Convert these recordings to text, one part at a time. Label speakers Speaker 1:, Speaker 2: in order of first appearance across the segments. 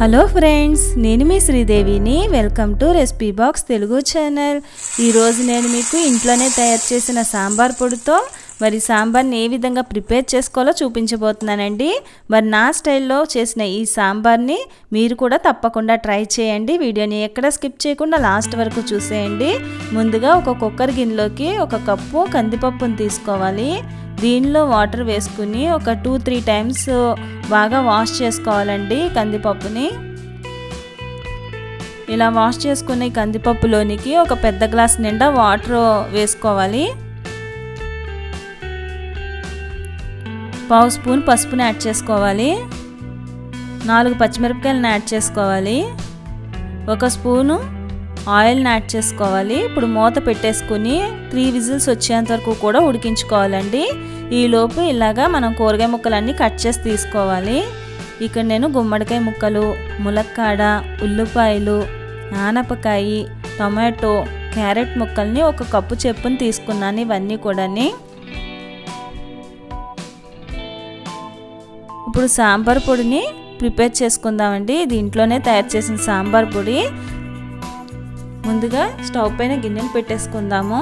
Speaker 1: Hello friends, నేను మీ శ్రీదేవిని. Welcome to recipe box Telugu channel. ఈరోజు నేను మీకు ఇంట్లోనే తయారు చేసిన సాంబార్ పొడితో మరి సాంబార్ని ఏ విధంగా ప్రిపేర్ చేసుకోవాలో చూపించబోతున్నానండి. మరి నా స్టైల్లో చేసిన ఈ సాంబార్ని మీరు కూడా తప్పకుండా ట్రై చేయండి. వీడియోని ఎక్కడ స్కిప్ చేయకుండా లాస్ట్ వరకు చూసేయండి. ముందుగా ఒక కుక్కర్ గిన్నెలోకి 1 కప్పు కందిపప్పును తీసుకోవాలి. దీనిలో వాటర్ వేసుకుని ఒక 2-3 టైమ్స్ బాగా వాష్ చేసుకోవాలండి కందిపప్పుని. ఇలా వాష్ చేసుకునే కందిపప్పులోనికి ఒక పెద్ద గ్లాస్ నిండా వాటర్ వేసుకోవాలి. 1/2 స్పూన్ పసుపుని యాడ్ చేసుకోవాలి. 4 పచ్చిమిరపకాయలను యాడ్ చేసుకోవాలి. 1 స్పూను ఆయిల్ని యాడ్ చేసుకోవాలి. ఇప్పుడు మూత పెట్టేసుకుని 3 విజిల్స్ వచ్చేంత వరకు కూడా ఉడికించుకోవాలండి. ఈలోపు ఇలాగా మనం కూరగాయ ముక్కలన్నీ కట్ చేసి తీసుకోవాలి. ఇక్కడ నేను గుమ్మడికాయ ముక్కలు, ములక్కాడ, ఉల్లిపాయలు, ఆనపకాయ, టొమాటో, క్యారెట్ ముక్కల్ని 1 కప్పు చొప్పున తీసుకున్నాను. ఇవన్నీ కూడా ఇప్పుడు సాంబార్ పొడిని ప్రిపేర్ చేసుకుందామండి. దీంట్లోనే తయారు చేసిన సాంబార్ పొడి. ముందుగా స్టవ్ పైన గిన్నెను పెట్టేసుకుందాము.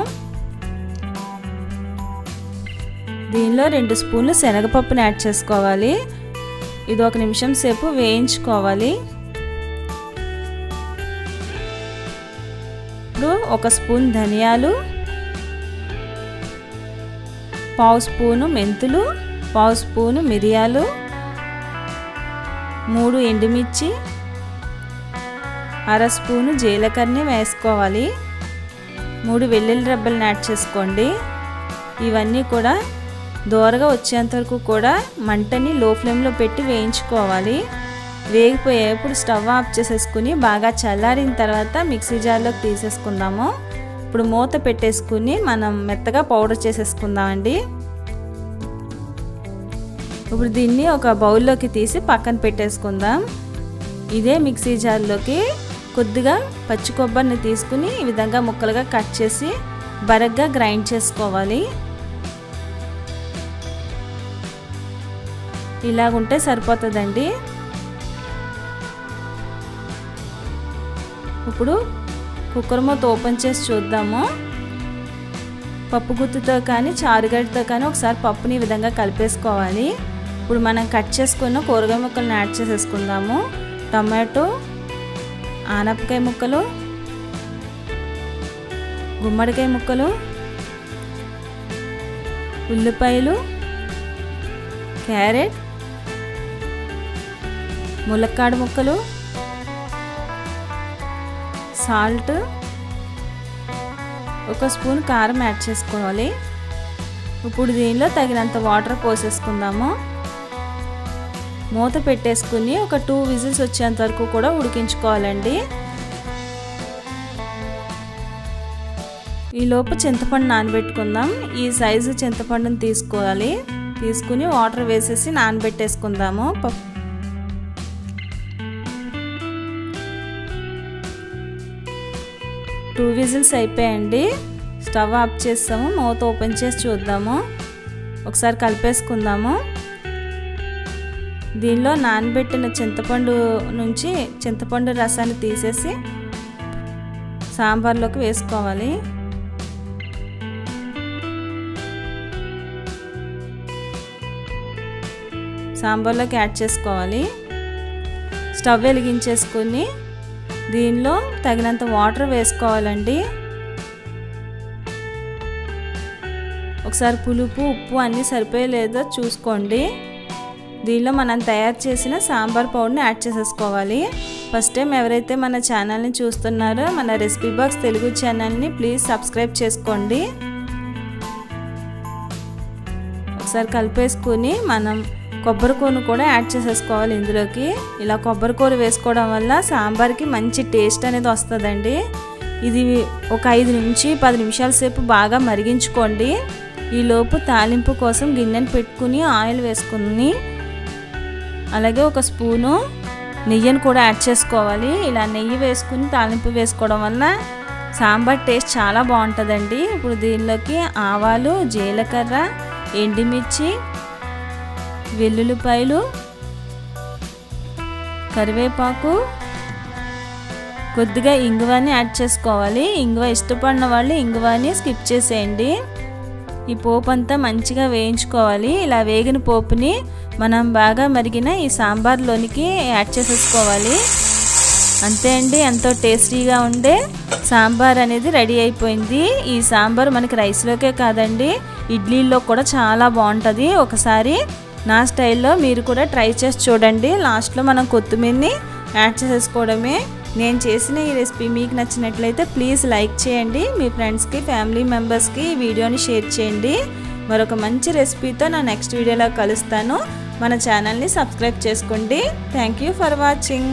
Speaker 1: దీనిలో 2 స్పూన్లు శనగపప్పుని యాడ్ చేసుకోవాలి. ఇది 1 నిమిషం సేపు వేయించుకోవాలి. ఇప్పుడు 1 స్పూన్ ధనియాలు, 1/2 స్పూను మెంతులు, 1/2 స్పూను మిరియాలు, 3 ఎండుమిర్చి, 1/2 స్పూను జీలకర్రని వేసుకోవాలి. 3 వెల్లుల్లి రెబ్బలను యాడ్ చేసుకోండి. ఇవన్నీ కూడా దోరగా వచ్చేంత వరకు కూడా మంటని లో ఫ్లేమ్లో పెట్టి వేయించుకోవాలి. వేగిపోయేప్పుడు స్టవ్ ఆఫ్ చేసేసుకుని బాగా చల్లారిన తర్వాత మిక్సీ జార్లోకి తీసేసుకుందాము. ఇప్పుడు మూత పెట్టేసుకుని మనం మెత్తగా పౌడర్ చేసేసుకుందామండి. ఇప్పుడు దీన్ని ఒక బౌల్లోకి తీసి పక్కన పెట్టేసుకుందాం. ఇదే మిక్సీ జార్లోకి కొద్దిగా పచ్చి కొబ్బరిని తీసుకుని ఈ విధంగా ముక్కలుగా కట్ చేసి బరగ్గా గ్రైండ్ చేసుకోవాలి. ఇలాగుంటే సరిపోతుందండి. ఇప్పుడు కుక్కర్ మూత ఓపెన్ చేసి చూద్దాము. పప్పు గుత్తుతో కానీ చారుగడ్డతో కానీ ఒకసారి పప్పుని ఈ విధంగా కలిపేసుకోవాలి. ఇప్పుడు మనం కట్ చేసుకున్న కూరగాయ ముక్కలను యాడ్ చేసేసుకుందాము. టమాటో, ఆనపకాయ ముక్కలు, గుమ్మడికాయ ముక్కలు, ఉల్లిపాయలు, క్యారెట్, ములక్కాడ ముక్కలు, సాల్ట్, 1 స్పూన్ కారం యాడ్ చేసుకోవాలి. ఇప్పుడు దీనిలో తగినంత వాటర్ పోసేసుకుందాము. మూత పెట్టేసుకుని ఒక 2 విజిల్స్ వచ్చేంత వరకు కూడా ఉడికించుకోవాలండి. ఈలోపు చింతపండు నానబెట్టుకుందాం. ఈ సైజు చింతపండుని తీసుకోవాలి. తీసుకుని వాటర్ వేసేసి నానబెట్టేసుకుందాము. 2 విజిల్స్ అయిపోయాయండి. స్టవ్ ఆఫ్ చేస్తాము. మూత ఓపెన్ చేసి చూద్దాము. ఒకసారి కలిపేసుకుందాము. దీనిలో నానబెట్టిన చింతపండు నుంచి చింతపండు రసాన్ని తీసేసి సాంబార్లోకి వేసుకోవాలి. సాంబార్లోకి యాడ్ చేసుకోవాలి. స్టవ్ వెలిగించేసుకుని దీనిలో తగినంత వాటర్ వేసుకోవాలండి. ఒకసారి పులుపు, ఉప్పు అన్నీ సరిపోయలేదో చూసుకోండి. దీనిలో మనం తయారు చేసిన సాంబార్ పౌడర్ని యాడ్ చేసేసుకోవాలి. ఫస్ట్ టైం ఎవరైతే మన ఛానల్ని చూస్తున్నారో మన రెసిపీ బాక్స్ తెలుగు ఛానల్ని ప్లీజ్ సబ్స్క్రైబ్ చేసుకోండి. ఒకసారి కలిపేసుకుని మనం కొబ్బరి కూరను కూడా యాడ్ చేసేసుకోవాలి ఇందులోకి. ఇలా కొబ్బరి కూర వేసుకోవడం వల్ల సాంబార్కి మంచి టేస్ట్ అనేది వస్తుందండి. ఇది ఒక 5 నుంచి 10 నిమిషాల సేపు బాగా మరిగించుకోండి. ఈలోపు తాలింపు కోసం గిన్నెను పెట్టుకుని ఆయిల్ వేసుకుని అలాగే 1 స్పూను నెయ్యిని కూడా యాడ్ చేసుకోవాలి. ఇలా నెయ్యి వేసుకుని తాలింపు వేసుకోవడం వల్ల సాంబార్ టేస్ట్ చాలా బాగుంటుందండి. ఇప్పుడు దీనిలోకి ఆవాలు, జీలకర్ర, ఎండుమిర్చి, వెల్లుల్లిపాయలు, కరివేపాకు, కొద్దిగా ఇంగువని యాడ్ చేసుకోవాలి. ఇంగువ ఇష్టపడిన వాళ్ళు ఇంగువని స్కిప్ చేసేయండి. ఈ పోపు అంతా మంచిగా వేయించుకోవాలి. ఇలా వేగిన పోపుని మనం బాగా మరిగిన ఈ సాంబార్లోనికి యాడ్ చేసేసుకోవాలి. అంతే అండి, ఎంతో టేస్టీగా ఉండే సాంబార్ అనేది రెడీ అయిపోయింది. ఈ సాంబార్ మనకి రైస్లోకే కాదండి, ఇడ్లీలో కూడా చాలా బాగుంటుంది. ఒకసారి నా స్టైల్లో మీరు కూడా ట్రై చేసి చూడండి. లాస్ట్లో మనం కొత్తిమీరని యాడ్ చేసేసుకోవడమే. నేను చేసిన ఈ రెసిపీ మీకు నచ్చినట్లయితే ప్లీజ్ లైక్ చేయండి. మీ ఫ్రెండ్స్కి, ఫ్యామిలీ మెంబర్స్కి ఈ వీడియోని షేర్ చేయండి. మరొక మంచి రెసిపీతో నా నెక్స్ట్ వీడియోలో కలుస్తాను. మన ఛానల్ని సబ్స్క్రైబ్ చేసుకోండి. Thank you for watching.